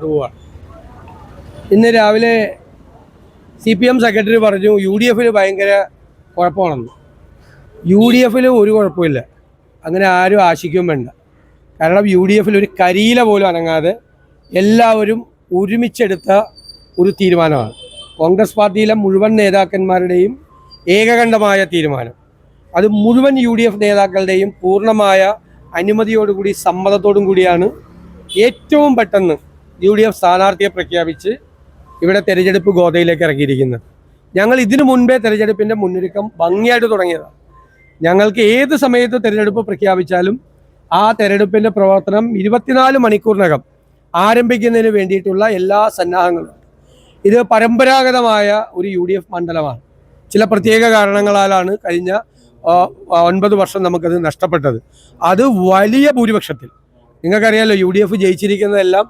പോവാണ്. ഇന്ന് രാവിലെ CPM സെക്രട്ടറി പറഞ്ഞു UDF ഭയങ്കര കുഴപ്പമാണെന്ന്. UDF ഒരു കുഴപ്പമില്ല, അങ്ങനെ ആരും ആശിക്കുകയും വേണ്ട. കാരണം UDF ഒരു കരിയില പോലും അനങ്ങാതെ എല്ലാവരും ഒരുമിച്ചെടുത്ത ഒരു തീരുമാനമാണ്. കോൺഗ്രസ് പാർട്ടിയിലെ മുഴുവൻ നേതാക്കന്മാരുടെയും ഏകകണ്ഠമായ തീരുമാനം. അത് മുഴുവൻ UDF നേതാക്കളുടെയും പൂർണ്ണമായ അനുമതിയോടുകൂടി സമ്മതത്തോടും കൂടിയാണ് ഏറ്റവും പെട്ടെന്ന് UDF സ്ഥാനാർത്ഥിയെ പ്രഖ്യാപിച്ച് ഇവിടെ തെരഞ്ഞെടുപ്പ് ഗോതയിലേക്ക് ഇറങ്ങിയിരിക്കുന്നത്. ഞങ്ങൾ ഇതിനു മുൻപേ തെരഞ്ഞെടുപ്പിൻ്റെ മുന്നൊരുക്കം ഭംഗിയായിട്ട് തുടങ്ങിയതാണ്. ഞങ്ങൾക്ക് ഏത് സമയത്ത് തെരഞ്ഞെടുപ്പ് പ്രഖ്യാപിച്ചാലും ആ തെരഞ്ഞെടുപ്പിൻ്റെ പ്രവർത്തനം 24 മണിക്കൂറിനകം ആരംഭിക്കുന്നതിന് വേണ്ടിയിട്ടുള്ള എല്ലാ സന്നാഹങ്ങളും. ഇത് പരമ്പരാഗതമായ ഒരു UDF മണ്ഡലമാണ്. ചില പ്രത്യേക കാരണങ്ങളാലാണ് കഴിഞ്ഞ 9 വർഷം നമുക്കത് നഷ്ടപ്പെട്ടത്. അത് വലിയ ഭൂരിപക്ഷത്തിൽ നിങ്ങൾക്കറിയാമല്ലോ, UDF ജയിച്ചിരിക്കുന്നതെല്ലാം